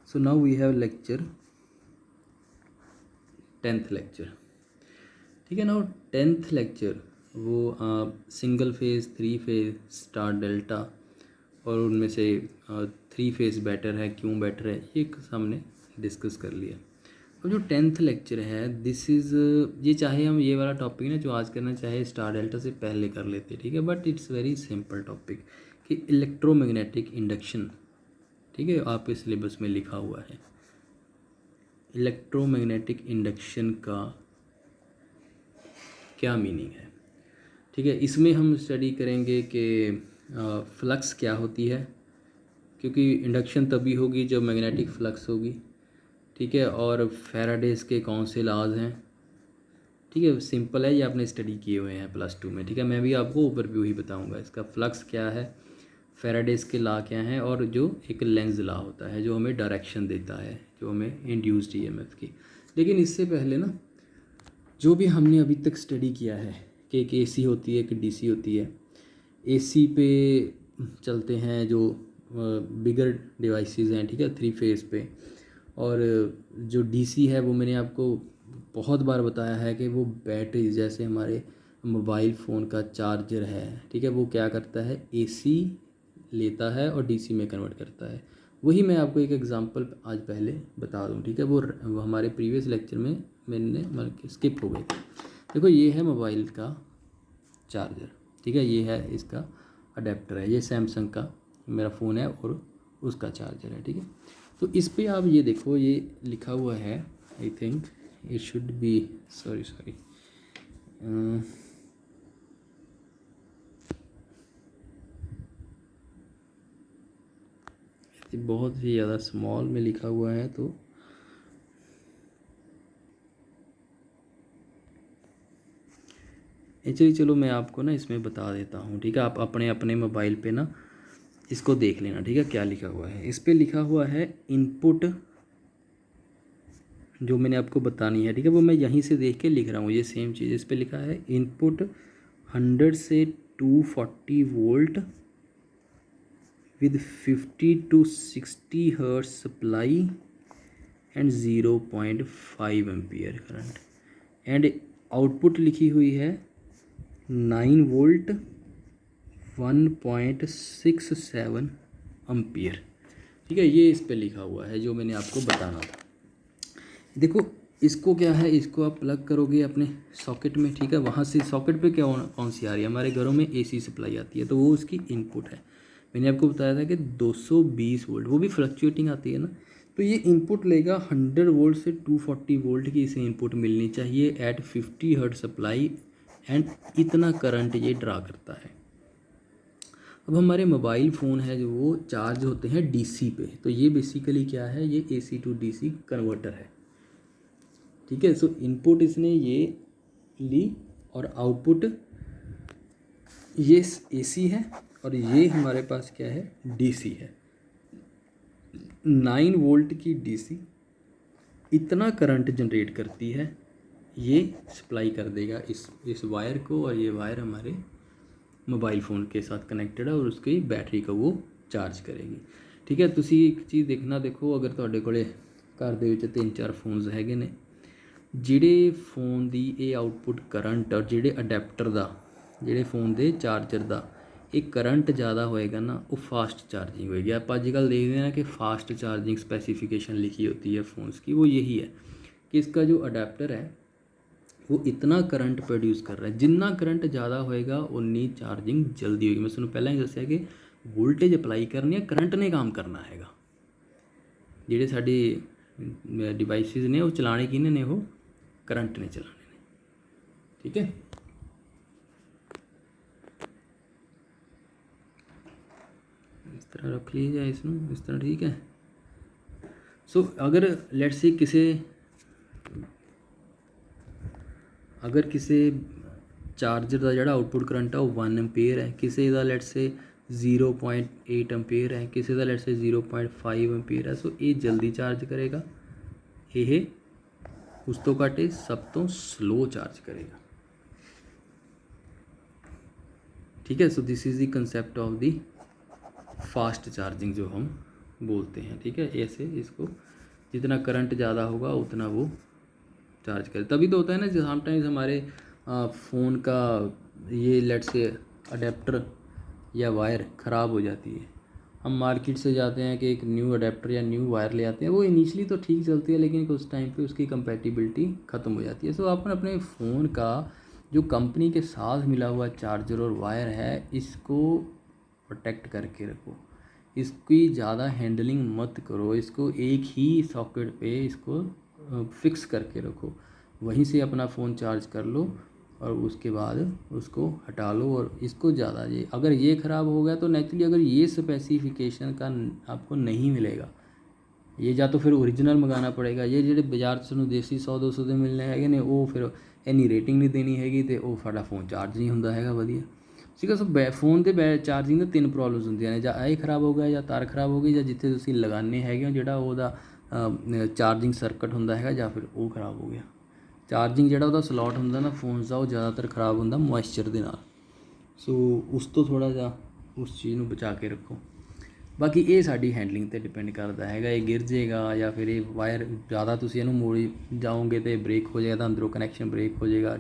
So now we have lecture 10th lecture, ठीक है ना। 10th लेक्चर वो single phase, 3 phase, star delta और उनमें से 3 फेज़ बेटर है, क्यों बेटर है, ये हमने डिस्कस कर लिया। और जो 10th लेक्चर है दिस इज़, ये चाहे हम ये वाला टॉपिक ना जो आज करना चाहे स्टार डेल्टा से पहले कर लेते, ठीक है, but it's very simple topic कि इलेक्ट्रोमैग्नेटिक इंडक्शन, ठीक है, आपके सिलेबस में लिखा हुआ है। इलेक्ट्रोमैग्नेटिक इंडक्शन का क्या मीनिंग है, ठीक है। इसमें हम स्टडी करेंगे कि फ्लक्स क्या होती है, क्योंकि इंडक्शन तभी होगी जब मैग्नेटिक फ्लक्स होगी, ठीक है। और फैराडेज के कौन से लॉज हैं, ठीक है, सिंपल है, ये आपने स्टडी किए हुए हैं +2 में, ठीक है। मैं भी आपको ओवरव्यू ही बताऊंगा इसका, फ्लक्स क्या है, फैराडेज के लॉ क्या हैं, और जो एक लेंज लॉ होता है जो हमें डायरेक्शन देता है, जो हमें इंड्यूस्ड ईएमएफ की। लेकिन इससे पहले ना जो भी हमने अभी तक स्टडी किया है कि एक एसी होती है, एक डीसी होती है। एसी पे चलते हैं जो बिगर डिवाइसेस हैं, ठीक है, 3 फेज़ पे। और जो डीसी है वो मैंने आपको बहुत बार बताया है कि वो बैटरी, जैसे हमारे मोबाइल फ़ोन का चार्जर है, ठीक है, वो क्या करता है, एसी लेता है और डीसी में कन्वर्ट करता है। वही मैं आपको एक एग्जांपल आज पहले बता दूं, ठीक है। वो हमारे प्रीवियस लेक्चर में मैंने मतलब स्किप हो गए थे। देखो ये है मोबाइल का चार्जर, ठीक है, ये है इसका अडेप्टर है, ये सैमसंग का मेरा फ़ोन है और उसका चार्जर है, ठीक है। तो इस पे आप ये देखो, ये लिखा हुआ है, I think it should be, sorry बहुत ही ज़्यादा स्मॉल में लिखा हुआ है, तो एक्चुअली चलो मैं आपको ना इसमें बता देता हूँ, ठीक है। आप अपने अपने मोबाइल पे ना इसको देख लेना, ठीक है, क्या लिखा हुआ है। इस पे लिखा हुआ है इनपुट, जो मैंने आपको बतानी है, ठीक है, वो मैं यहीं से देख के लिख रहा हूँ, ये सेम चीज़ इस पे लिखा है। इनपुट 100 से 240 volt with 50 to 60 hertz supply and 0.5 ampere current, and output लिखी हुई है 9 वोल्ट 1.67 एम्पियर, ठीक है। ये इस पे लिखा हुआ है जो मैंने आपको बताना था। देखो इसको क्या है, इसको आप प्लग करोगे अपने सॉकेट में, ठीक है। वहाँ से सॉकेट पे क्या कौन सी आ रही है, हमारे घरों में एसी सप्लाई आती है, तो वो उसकी इनपुट है। मैंने आपको बताया था कि 220 वोल्ट, वो भी फ्लक्चुएटिंग आती है ना, तो ये इनपुट लेगा 100 वोल्ट से 240 वोल्ट की इसे इनपुट मिलनी चाहिए एट 50 हर्ट्ज सप्लाई, एंड इतना करंट ये ड्रा करता है। अब हमारे मोबाइल फ़ोन है जो वो चार्ज होते हैं डीसी पे, तो ये बेसिकली क्या है, ये एसी टू डीसी कन्वर्टर है, ठीक है। सो इनपुट इसने ये ली और आउटपुट ये एसी है, और ये हमारे पास क्या है, डीसी है। 9 वोल्ट की डीसी इतना करंट जनरेट करती है, ये सप्लाई कर देगा इस वायर को, और ये वायर हमारे मोबाइल फ़ोन के साथ कनेक्टेड है और उसकी बैटरी को वो चार्ज करेगी, ठीक है। तुसी एक चीज़ देखना, देखो अगर तुहाडे कोले घर दे विच 3-4 फोन्स हैगे ने, ਜਿਹੜੇ फ़ोन ਦੀ ਇਹ आउटपुट करंट और ਜਿਹੜੇ अडेप्टर ਦਾ, ਜਿਹੜੇ फ़ोन ਦੇ चार्जर ਦਾ ਇਹ करंट ज़्यादा होएगा ना, वो फास्ट चार्जिंग होएगी। आप आजकल देखते हैं ना कि फास्ट चार्जिंग स्पेसिफिकेशन लिखी होती है फ़ोन्स की, वो यही है कि इसका जो अडेप्टर है वो इतना करंट प्रोड्यूस कर रहा है, जितना करंट ज़्यादा होएगा उन्नी चार्जिंग जल्दी होगी। मैं तुहानूं पहलां ही दस्सिया कि वोल्टेज अप्लाई करनी है, करंट ने काम करना हैगा। ਜਿਹੜੇ साडी डिवाइसिस ने वो चलाने किहने ने, वो करंट ने चलाने ने, ठीक है। इस तरह रख लीजिए इसमें, इस तरह, ठीक है। सो अगर लेट्स से अगर किसी चार्जर का जोड़ा आउटपुट करंट है वो 1 एम्पेयर है, किसी का लेट्स से 0.8 एम्पेयर है, किसी का लेट्स से 0.5 एम्पेयर है। सो ये जल्दी चार्ज करेगा, ये उस तो घट सब तो स्लो चार्ज करेगा, ठीक है। सो this is the concept of the fast charging जो हम बोलते हैं, ठीक है। ऐसे इसको जितना करंट ज़्यादा होगा उतना वो चार्ज करे। तभी तो होता है ना समटाइम्स हमारे फ़ोन का ये लेट से अडेप्टर या वायर ख़राब हो जाती है, हम मार्केट से जाते हैं कि एक न्यू अडेप्टर या न्यू वायर ले आते हैं, वो इनिशियली तो ठीक चलती है लेकिन कुछ टाइम पे उसकी कंपैटिबिलिटी ख़त्म हो जाती है। सो अपन अपने फ़ोन का जो कंपनी के साथ मिला हुआ चार्जर और वायर है इसको प्रोटेक्ट करके रखो, इसकी ज़्यादा हैंडलिंग मत करो, इसको एक ही सॉकेट पे इसको फिक्स करके रखो, वहीं से अपना फ़ोन चार्ज कर लो और उसके बाद उसको हटा लो। और इसको ज़्यादा ये अगर ये ख़राब हो गया तो नेचुरली अगर ये स्पेसिफिकेशन का आपको नहीं मिलेगा, ये या तो फिर ओरिजिनल मंगाना पड़ेगा, ये ਜਿਹੜੇ बाजार से देसी 100-200 ਦੇ ਮਿਲਨੇ ਹੈਗੇ ਨੇ ਉਹ ਫਿਰ ਇੰਨੀ ਰੇਟਿੰਗ ਨਹੀਂ ਦੇਣੀ ਹੈਗੀ ਤੇ ਉਹ ਸਾਡਾ फ़ोन ਚਾਰਜ ਨਹੀਂ ਹੁੰਦਾ ਹੈਗਾ ਵਧੀਆ। ਠੀਕ ਹੈ। ਸੋ फ़ोन ਦੇ ਚਾਰਜਿੰਗ ਦੇ 3 ਪ੍ਰੋਬਲਮਸ ਹੁੰਦੀਆਂ ਨੇ, ਜਾਂ ਇਹ ख़राब ਹੋ ਗਿਆ ਜਾਂ ਤਾਰ ख़राब ਹੋ ਗਈ ਜਾਂ ਜਿੱਥੇ ਤੁਸੀਂ ਲਗਾਉਂਦੇ ਹੈਗੇ ਹੋ ਜਿਹੜਾ ਉਹਦਾ ਚਾਰਜਿੰਗ ਸਰਕਟ ਹੁੰਦਾ ਹੈਗਾ ਜਾਂ ਫਿਰ ਉਹ ख़राब ਹੋ ਗਿਆ। ਚਾਰਜਿੰਗ ਜਿਹੜਾ ਉਹਦਾ ਸਲੋਟ ਹੁੰਦਾ ਨਾ फ़ोन ਦਾ ਉਹ ਜ਼ਿਆਦਾਤਰ ख़राब ਹੁੰਦਾ ਮੋਇਸਚਰ ਦੇ ਨਾਲ। ਸੋ ਉਸ ਤੋਂ ਥੋੜ੍ਹਾ ਜਿਹਾ ਉਸ ਚੀਜ਼ ਨੂੰ ਬਚਾ ਕੇ ਰੱਖੋ। ਬਾਕੀ ਇਹ ਸਾਡੀ ਹੈਂਡਲਿੰਗ 'ਤੇ ਡਿਪੈਂਡ ਕਰਦਾ ਹੈਗਾ, ਇਹ ਗਿਰ ਜਾਏਗਾ ਜਾਂ ਫਿਰ ਇਹ ਵਾਇਰ ਜ਼ਿਆਦਾ ਤੁਸੀਂ ਇਹਨੂੰ ਮੋੜੀ ਜਾਓਗੇ तो ब्रेक हो जाएगा, तो अंदरों कनेक्शन ब्रेक हो जाएगा,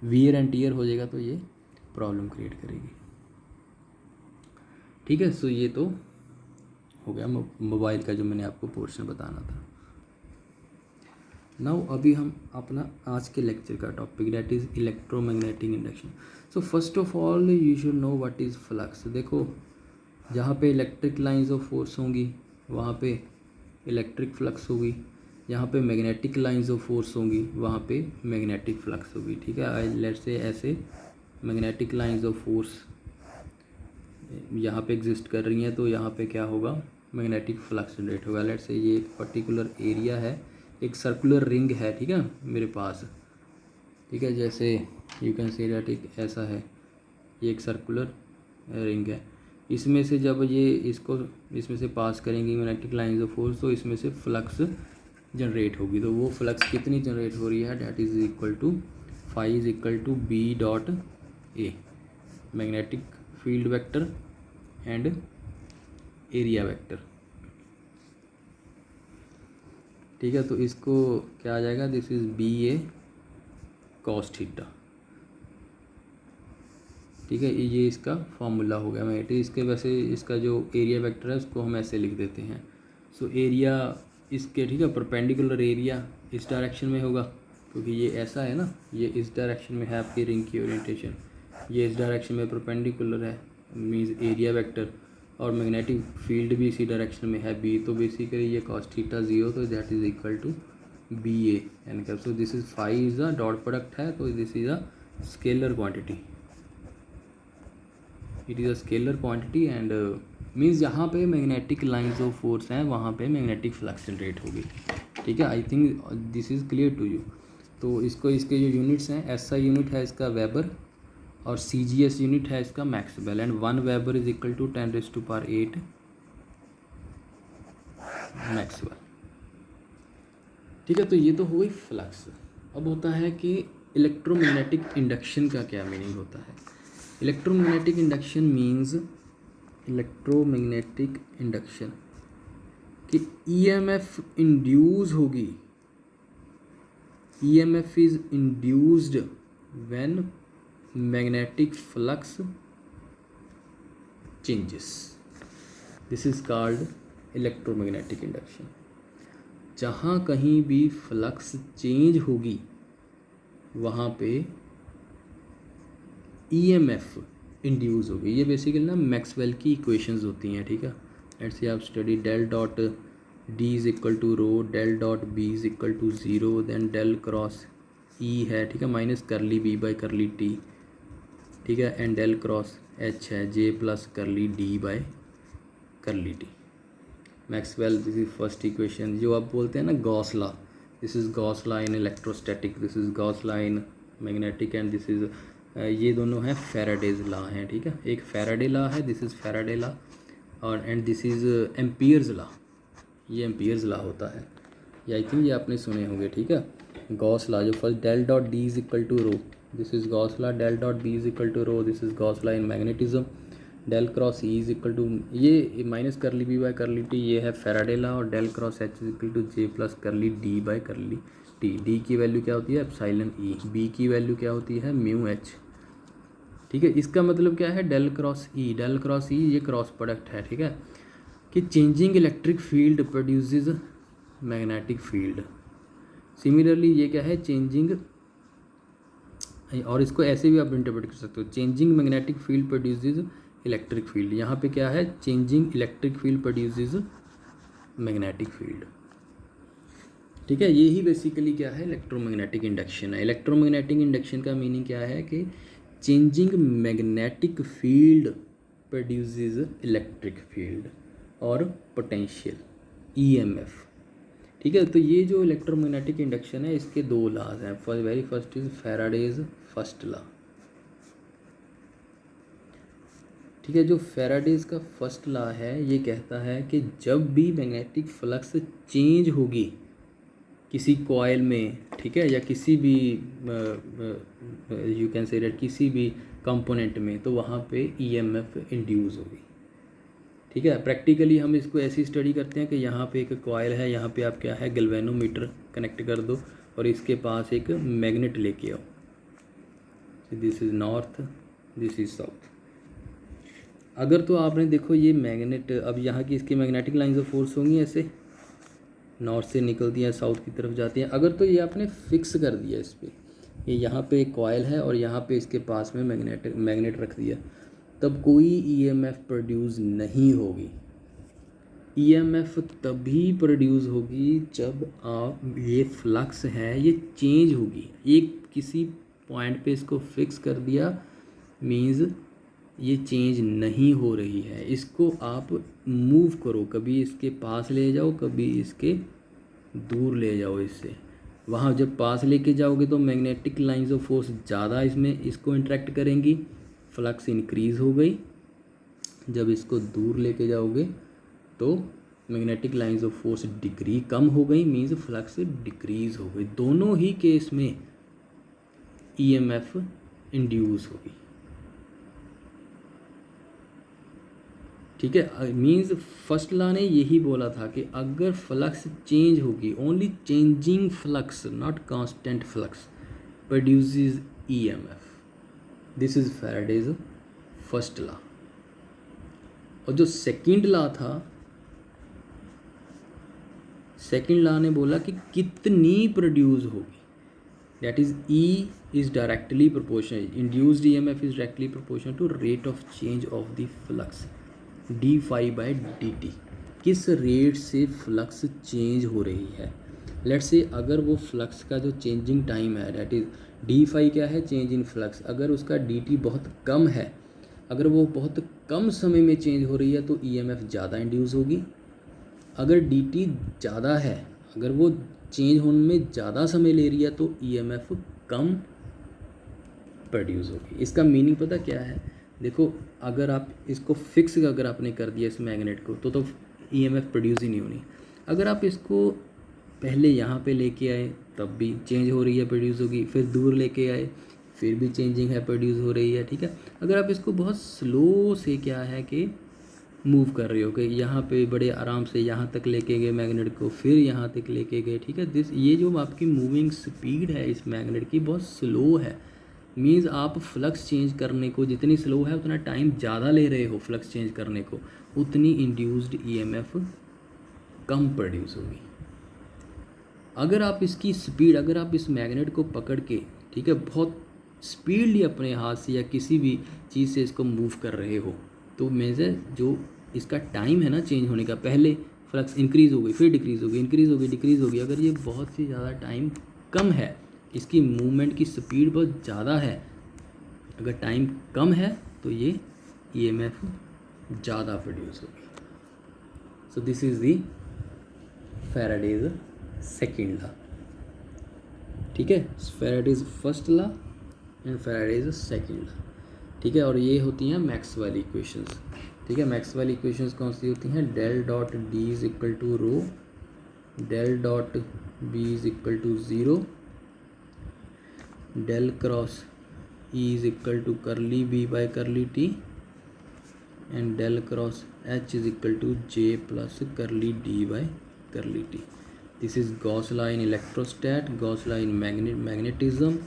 वियर एंड टीयर हो जाएगा, तो ये प्रॉब्लम क्रिएट करेगी। ठीक है। सो ये तो हो गया मोबाइल का जो मैंने आपको पोर्शन बताना था। नाउ अभी हम अपना आज के लेक्चर का topic that is electromagnetic induction. So first of all you should know what is flux. देखो जहाँ पे इलेक्ट्रिक लाइंस ऑफ फोर्स होंगी वहाँ पे इलेक्ट्रिक फ्लक्स होगी, जहाँ पे मैग्नेटिक लाइंस ऑफ फोर्स होंगी वहाँ पे मैग्नेटिक फ्लक्स होगी। ठीक है। लेट्स से ऐसे मैग्नेटिक लाइंस ऑफ फोर्स यहाँ पे एग्जिस्ट कर रही हैं तो यहाँ पे क्या होगा, मैग्नेटिक फ्लक्स जनरेट होगा। लेट्स से ये एक पर्टिकुलर एरिया है, एक सर्कुलर रिंग है, ठीक है, मेरे पास। ठीक है। जैसे यू कैन से दैट एक ऐसा है, ये एक सर्कुलर रिंग है, इसमें से जब ये इसको इसमें से पास करेंगी मैग्नेटिक लाइंस ऑफ फोर्स तो इसमें से फ्लक्स जनरेट होगी। तो वो फ्लक्स कितनी जनरेट हो रही है, that is equal to phi is equal to B dot A, magnetic field vector and area vector. ठीक है। तो इसको क्या आ जाएगा, this is B A cos theta. ठीक है। ये इसका फॉर्मूला हो गया मैग्नेटिक। इसके वैसे इसका जो एरिया वेक्टर है उसको हम ऐसे लिख देते हैं। सो एरिया इसके, ठीक है, परपेंडिकुलर एरिया इस डायरेक्शन में होगा क्योंकि ये ऐसा है ना, ये इस डायरेक्शन में है आपकी रिंग की ओरिएंटेशन, ये इस डायरेक्शन में परपेंडिकुलर है मीन्स एरिया वेक्टर, और मैग्नेटिक फील्ड भी इसी डायरेक्शन में है बी, तो बेसिकली ये कॉस थीटा 0 तो that is equal to B A N कर। So this is phi is a dot product है तो this is a scalar quantity, it is a scalar quantity and means जहाँ पे magnetic lines of force हैं वहाँ पे magnetic flux generate होगी। ठीक है। I think this is clear to you. तो इसको इसके जो यूनिट्स हैं, एसआई यूनिट है इसका वेबर और सीजीएस यूनिट है इसका maxwell, and 1 weber is equal to 10⁸ maxwell. ठीक है। तो ये तो हो गई फ्लक्स। अब होता है कि इलेक्ट्रोमैग्नेटिक इंडक्शन का क्या मीनिंग होता है। Electromagnetic induction means, electromagnetic induction कि ईएमएफ इंड्यूस होगी, EMF is induced when magnetic flux changes, this is called electromagnetic induction. जहाँ कहीं भी फ्लक्स चेंज होगी वहाँ पे ईएमएफ इंड्यूस होगी। ये बेसिकली ना मैक्सवेल की इक्वेशंस होती हैं। ठीक है। लेट्स से आप study del dot D is equal to rho, del dot B is equal to 0, then del cross E है, ठीक है, minus curly B by curly T, ठीक है, एंड डेल क्रॉस एच है, J plus curly D by curly T. Maxwell, this is first equation. जो आप बोलते हैं ना Gauss law, this is Gauss law in electrostatic, this is Gauss law in magnetic, and this is ये दोनों हैं Faraday's law हैं। ठीक है। एक फैराडे लॉ है, दिस इज़ फैराडे लॉ, और and this is Ampere's law, ये एम्पियर्स लॉ होता है, ये आई थिंक ये आपने सुने होंगे। ठीक है। गॉस लॉ जो first del dot D is equal to rho, this is Gauss law, del dot B is equal to rho, this is Gauss law in magnetism, del cross E is equal to, ये minus curly B by curly T, ये है Faraday law, और del cross H is equal to J plus curly D by curly T. D की value क्या होती है epsilon ई, B की value क्या होती है म्यू एच। ठीक है, इसका मतलब क्या है डेल क्रॉस ई, डेल क्रॉस ई ये क्रॉस प्रोडक्ट है। ठीक है, कि changing electric field produces magnetic field. Similarly ये क्या है चेंजिंग, और इसको ऐसे भी आप इंटरप्रेट कर सकते हो, changing magnetic field produces electric field. यहाँ पे क्या है changing electric field produces magnetic field. ठीक है, ये ही बेसिकली क्या है इलेक्ट्रोमैग्नेटिक इंडक्शन है। इलेक्ट्रोमैग्नेटिक इंडक्शन का मीनिंग क्या है कि changing magnetic field produces electric field और पोटेंशियल ईएमएफ। ठीक है, तो ये जो इलेक्ट्रोमैग्नेटिक इंडक्शन है इसके दो लॉज हैं। Very first is Faraday's first law. ठीक है, जो फैराडेज का फर्स्ट लॉ है ये कहता है कि जब भी मैग्नेटिक फ्लक्स चेंज होगी किसी कॉइल में, ठीक है, या किसी भी यू कैन से दैट किसी भी कंपोनेंट में, तो वहाँ पे ईएमएफ इंड्यूस होगी। ठीक है, प्रैक्टिकली हम इसको ऐसी स्टडी करते हैं कि यहाँ पे एक कॉइल है, यहाँ पे आप क्या है गैल्वेनोमीटर कनेक्ट कर दो और इसके पास एक मैग्नेट लेके आओ। This is north, this is south. अगर तो आपने देखो ये मैग्नेट, अब यहाँ की इसकी मैग्नेटिक लाइंस ऑफ फोर्स होंगी ऐसे नॉर्थ से निकलती हैं साउथ की तरफ जाती हैं। अगर तो ये आपने फिक्स कर दिया इस पर, ये यहाँ पे एक कॉइल है और यहाँ पे इसके पास में मैग्नेट रख दिया, तब कोई ईएमएफ प्रोड्यूस नहीं होगी। ईएमएफ तभी प्रोड्यूस होगी जब आप ये फ्लक्स है ये चेंज होगी। एक किसी पॉइंट पे इसको फिक्स कर दिया मीन्स ये चेंज नहीं हो रही है, इसको आप मूव करो, कभी इसके पास ले जाओ कभी इसके दूर ले जाओ इससे। वहाँ जब पास लेके जाओगे तो मैग्नेटिक लाइंस ऑफ फोर्स ज़्यादा इसमें इसको इंटरेक्ट करेंगी, फ्लक्स इंक्रीज़ हो गई। जब इसको दूर लेके जाओगे तो magnetic lines of force degree कम हो गई, मीन्स फ्लक्स डिक्रीज़ हो गई। दोनों ही केस में ईएमएफ इंड्यूस होगी। ठीक है, मीन्स फर्स्ट लॉ ने यही बोला था कि अगर फ्लक्स चेंज होगी, only changing flux not constant flux produces EMF. This is Faraday's first law. और जो सेकंड लॉ था, सेकंड लॉ ने बोला कि कितनी प्रोड्यूस होगी, that is E is directly proportional, induced EMF is directly proportional to rate of change of the flux d phi by d t. किस rate से फ्लक्स चेंज हो रही है। लेट्स से अगर वो फ्लक्स का जो चेंजिंग टाइम है दैट इज़ डी फाई क्या है चेंज इन फ्लक्स, अगर उसका डी टी बहुत कम है, अगर वो बहुत कम समय में चेंज हो रही है तो ईएमएफ ज़्यादा इंड्यूस होगी। अगर डी टी ज़्यादा है, अगर वो चेंज होने में ज़्यादा समय ले रही है तो ईएमएफ कम प्रोड्यूस होगी। इसका मीनिंग पता क्या है, देखो अगर आप इसको फिक्स अगर आपने कर दिया इस मैग्नेट को तो ईएमएफ प्रोड्यूस ही नहीं होनी। अगर आप इसको पहले यहाँ पे लेके आए तब भी चेंज हो रही है प्रोड्यूस होगी, फिर दूर लेके आए फिर भी चेंजिंग है प्रोड्यूस हो रही है। ठीक है, अगर आप इसको बहुत स्लो से क्या है कि मूव कर रहे हो कि यहाँ पे बड़े आराम से यहाँ तक लेके गए मैग्नेट को, फिर यहाँ तक लेके गए, ठीक है, ये जो आपकी मूविंग स्पीड है इस मैग्नेट की बहुत स्लो है, मीन्स आप फ्लक्स चेंज करने को जितनी स्लो है उतना टाइम ज़्यादा ले रहे हो फ्लक्स चेंज करने को, उतनी इंड्यूस्ड ईएमएफ कम प्रोड्यूस होगी। अगर आप इसकी स्पीड, अगर आप इस मैग्नेट को पकड़ के, ठीक है, बहुत स्पीडली अपने हाथ से या किसी भी चीज़ से इसको मूव कर रहे हो तो मीन्स जो इसका टाइम है ना चेंज होने का, पहले फ्लक्स इंक्रीज़ हो गई फिर डिक्रीज़ हो गई, इंक्रीज़ हो गई डिक्रीज़ हो गई, अगर ये बहुत ही ज़्यादा टाइम कम है, इसकी मूवमेंट की स्पीड बहुत ज़्यादा है, अगर टाइम कम है तो ये ईएमएफ ज़्यादा प्रोड्यूस होगी। सो this is the Faraday's second law. ठीक है, Faraday's first law and Faraday's second law. ठीक है, और ये होती हैं मैक्सवेल इक्वेशंस। ठीक है, मैक्सवेल इक्वेशंस कौन सी होती हैं, del dot D is equal to rho, del dot B is equal to zero, del cross E is equal to curly B by curly T, and del cross H is equal to J plus curly D by curly T. This is Gauss law in electrostat, Gauss law in magnetism.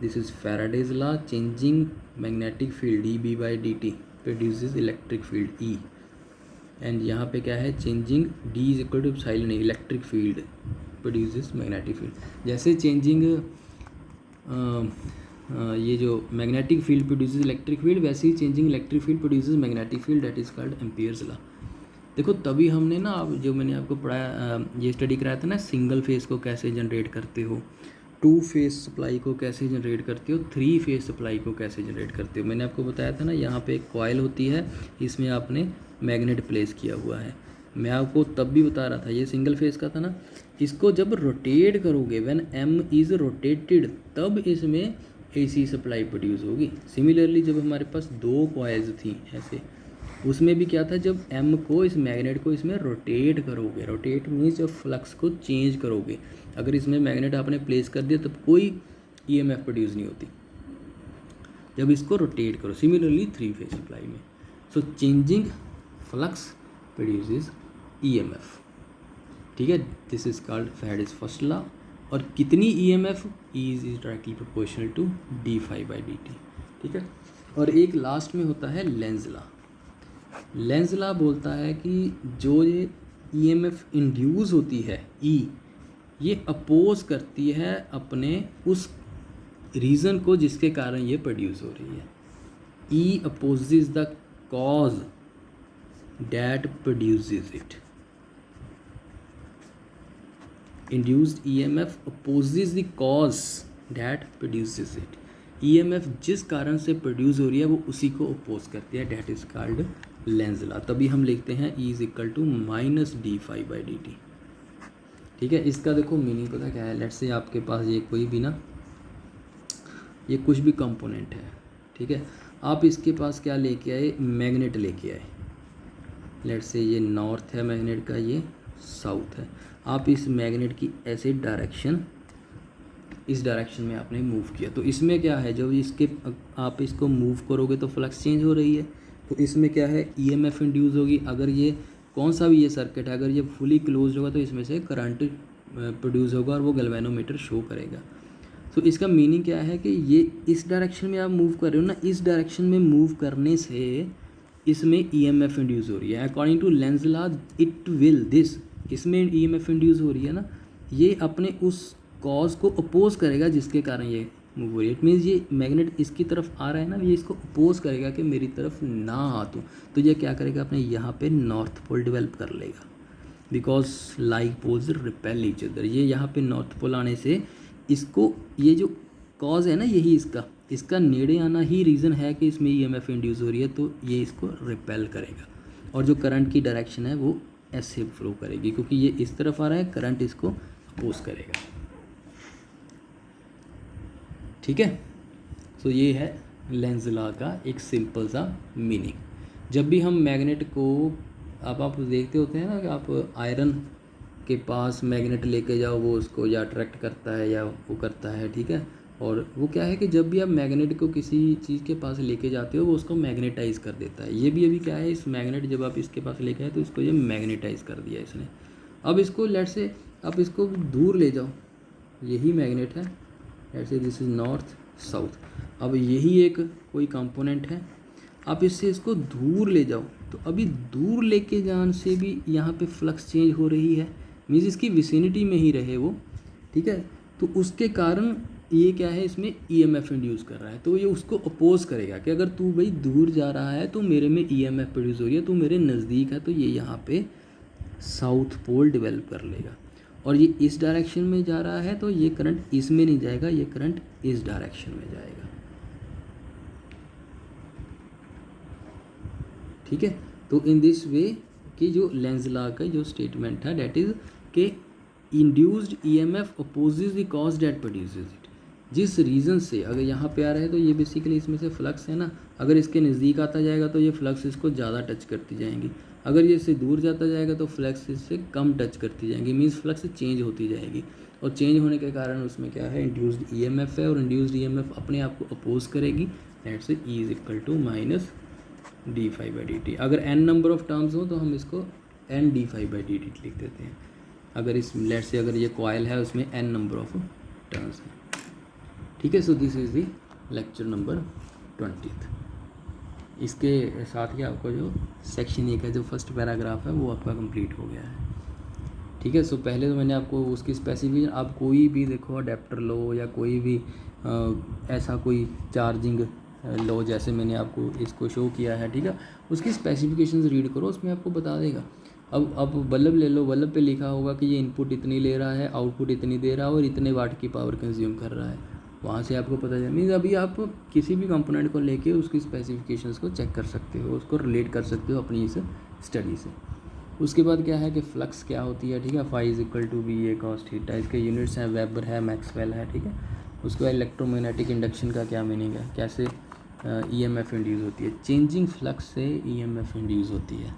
This is Faraday's law. Changing magnetic field dB by dt produces electric field E. And यहाँ पे क्या है, changing D is equal to epsilon A, electric field produces magnetic field. जैसे changing ये जो magnetic field produces electric field, वैसे ही changing electric field produces magnetic field, that is called Ampere's law. देखो तभी हमने ना, अब जो मैंने आपको पढ़ाया, ये स्टडी कराया था ना, सिंगल फेस को कैसे जनरेट करते हो, टू फेस सप्लाई को कैसे जनरेट करते हो, थ्री फेस सप्लाई को कैसे जनरेट करते हो. मैंने आपको बताया था ना, यहाँ पे एक कॉयल होती है, इसमें आपने मैग्नेट प्लेस किया हुआ है. मैं आपको तब भी बता रहा था, ये सिंगल फेस का था ना, इसको जब रोटेट करोगे, व्हेन एम इज़ रोटेटेड, तब इसमें एसी सप्लाई प्रोड्यूस होगी. सिमिलरली जब हमारे पास दो कॉइल्स थी ऐसे, उसमें भी क्या था, जब एम को, इस मैग्नेट को इसमें रोटेट करोगे, रोटेट मीन्स जब फ्लक्स को चेंज करोगे, अगर इसमें मैग्नेट आपने प्लेस कर दिया तब कोई ईएमएफ प्रोड्यूस नहीं होती, जब इसको रोटेट करो. सिमिलरली थ्री फेज सप्लाई में, so changing flux produces EMF. ठीक है, this is called Faraday's first law. और कितनी EMF, E is directly proportional to d phi by d t. ठीक है, और एक लास्ट में होता है लेंज लॉ. लेंज लॉ बोलता है कि जो ये ईएमएफ इंड्यूस होती है ई, ये अपोज करती है अपने उस रीज़न को जिसके कारण ये प्रोड्यूस हो रही है. E opposes the cause that produces it. Induced EMF opposes the cause that produces it. EMF जिस कारण से प्रोड्यूस हो रही है वो उसी को अपोज करती है, that is called Lenz law. तभी हम लिखते हैं E is equal to minus d phi by d t. ठीक है, इसका देखो मीनिंग पता क्या है. लेट्स से आपके पास ये कोई भी ना, ये कुछ भी कंपोनेंट है, ठीक है, आप इसके पास क्या लेके आए, मैग्नेट लेके आए. लेट्स से ये नॉर्थ है मैग्नेट का, ये साउथ है. आप इस मैग्नेट की ऐसे डायरेक्शन, इस डायरेक्शन में आपने मूव किया, तो इसमें क्या है, जब इसके आप इसको मूव करोगे तो फ्लक्स चेंज हो रही है, तो इसमें क्या है, ईएमएफ इंड्यूस होगी. अगर ये कौन सा भी ये सर्किट है, अगर ये फुली क्लोज होगा तो इसमें से करंट प्रोड्यूस होगा और वो गैल्वेनोमीटर शो करेगा. तो इसका मीनिंग क्या है कि ये इस डायरेक्शन में आप मूव कर रहे हो ना, इस डायरेक्शन में मूव करने से इसमें ईएमएफ इंड्यूस हो रही है. According to Lenz law it will this, इसमें ईएमएफ इंड्यूस हो रही है ना, ये अपने उस कॉज को अपोज करेगा जिसके कारण ये मूव हो रही है. इट मीन्स ये मैग्नेट इसकी तरफ आ रहा है ना, ये इसको अपोज करेगा कि मेरी तरफ ना आ तो ये क्या करेगा, अपने यहाँ पे नॉर्थ पोल डेवलप कर लेगा. Because like poles repel each other. ये यहाँ पे नॉर्थ पोल आने से इसको, ये जो कॉज है ना, यही इसका नेड़े आना ही रीज़न है कि इसमें ईएमएफ इंड्यूस हो रही है, तो ये इसको रिपेल करेगा. और जो करंट की डायरेक्शन है वो ऐसे फ्लो करेगी, क्योंकि ये इस तरफ आ रहा है, करंट इसको अपोज करेगा. ठीक है, तो ये है लेंज लॉ का एक सिंपल सा मीनिंग. जब भी हम मैग्नेट को, अब आप देखते होते हैं ना कि आप आयरन के पास मैग्नेट लेके जाओ, वो उसको या अट्रैक्ट करता है या वो करता है. ठीक है, और वो क्या है कि जब भी आप मैग्नेट को किसी चीज़ के पास लेके जाते हो वो उसको मैग्नेटाइज कर देता है. ये भी अभी क्या है, इस मैग्नेट जब आप इसके पास लेके आए तो इसको ये मैग्नेटाइज कर दिया इसने. अब इसको लेट से आप इसको दूर ले जाओ, यही मैग्नेट है, ऐसे दिस इज नॉर्थ साउथ. अब यही एक कोई कंपोनेंट है, आप इससे इसको दूर ले जाओ, तो अभी दूर लेके जाने से भी यहाँ पे फ्लक्स चेंज हो रही है, मीन्स इसकी विसिनिटी में ही रहे वो. ठीक है, तो उसके कारण ये क्या है, इसमें ईएमएफ इंड्यूस कर रहा है, तो ये उसको अपोज करेगा कि अगर तू भाई दूर जा रहा है तो मेरे में ईएमएफ प्रोड्यूस हो रही है, तो मेरे नज़दीक है, तो ये यहाँ पे साउथ पोल डेवलप कर लेगा. और ये इस डायरेक्शन में जा रहा है तो ये करंट इसमें नहीं जाएगा, ये करंट इस डायरेक्शन में जाएगा. ठीक है, तो इन दिस वे कि जो लेंज लॉ का जो स्टेटमेंट है, दैट इज के induced EMF opposes the cause that produces it. जिस रीज़न से अगर यहाँ पे आ रहा है तो ये बेसिकली इसमें से फ्लक्स है ना, अगर इसके नज़दीक आता जाएगा तो ये फ्लक्स इसको ज़्यादा टच करती जाएंगी, अगर ये इससे दूर जाता जाएगा तो फ्लक्स इससे कम टच करती जाएंगी, मीन्स फ्लक्स चेंज होती जाएगी. और चेंज होने के कारण उसमें क्या है, इंड्यूस्ड ईएमएफ है, और इंड्यूस्ड ईएमएफ अपने आप को अपोज करेगी. That's E is equal to minus dy/dt। अगर n नंबर ऑफ टर्म्स हो तो हम इसको n dy/dt लिख देते हैं। अगर इस लेट से अगर ये कॉइल है उसमें n नंबर ऑफ टर्म्स हैं, ठीक है। सो this is the lecture number 20। इसके साथ ही आपको जो सेक्शन 1 का जो फर्स्ट पैराग्राफ है वो आपका कंप्लीट हो गया है, ठीक है। सो पहले तो मैंने आपको उसकी स्पेसिफिकेशन, आप कोई भी देखो अडेप्टर लो या कोई भी ऐसा कोई चार्जिंग लो, जैसे मैंने आपको इसको शो किया है, ठीक है, उसकी स्पेसिफिकेशंस रीड करो, उसमें आपको बता देगा। अब बल्ब ले लो, बल्ब पे लिखा होगा कि ये इनपुट इतनी ले रहा है, आउटपुट इतनी दे रहा है और इतने वाट की पावर कंज्यूम कर रहा है, वहाँ से आपको पता चल। मीन्स अभी आप किसी भी कंपोनेंट को लेके उसकी स्पेसिफिकेशंस को चेक कर सकते हो, उसको रिलेट कर सकते हो अपनी इस स्टडी से। उसके बाद क्या है कि फ्लक्स क्या होती है, ठीक है। फाई = VA cos थीटा, इसके यूनिट्स हैं, वेबर है, मैक्सवेल है, ठीक है। उसके बाद इलेक्ट्रोमैग्नेटिक इंडक्शन का क्या मीनिंग है, कैसे EMF इंड्यूस होती है, चेंजिंग फ्लक्स से EMF इंड्यूस होती है,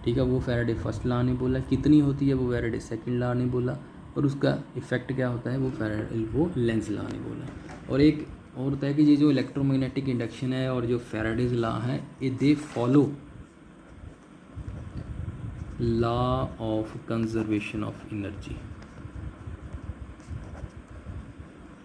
ठीक है। वो फैराडे फर्स्ट लॉ ने बोला, कितनी होती है वो फैराडे सेकंड लॉ ने बोला, और उसका इफेक्ट क्या होता है वो लेंज लॉ ने बोला। और एक और होता है कि ये जो इलेक्ट्रोमैग्नेटिक इंडक्शन है और जो फैराडेज लॉ है, ये they follow law of conservation of energy.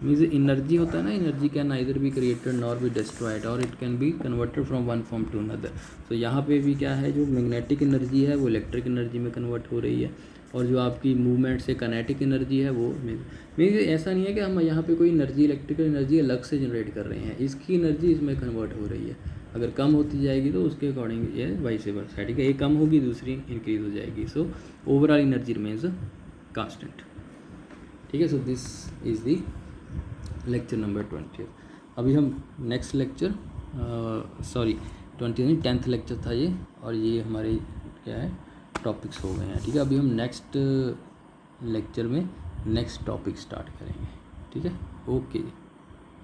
Means energy होता है ना, energy can neither be created nor be destroyed और it can be converted from one form to another. तो यहाँ पे भी क्या है, जो मैग्नेटिक एनर्जी है वो इलेक्ट्रिक एनर्जी में कन्वर्ट हो रही है, और जो आपकी मूवमेंट से काइनेटिक एनर्जी है वो मीन्स ऐसा नहीं है कि हम यहाँ पे कोई एनर्जी, इलेक्ट्रिकल एनर्जी अलग से जनरेट कर रहे हैं, इसकी एनर्जी इसमें कन्वर्ट हो रही है। अगर कम होती जाएगी तो उसके अकॉर्डिंग ये वाइस वर्सा, ठीक है, एक कम होगी दूसरी इंक्रीज हो जाएगी। So overall energy remains constant, ठीक है। सो this is the lecture number 20। अभी हम नेक्स्ट लेक्चर 10th लेक्चर था ये, और ये हमारे क्या है टॉपिक्स हो गए हैं, ठीक है। अभी हम नेक्स्ट लेक्चर में नेक्स्ट टॉपिक स्टार्ट करेंगे, ठीक है। ओके।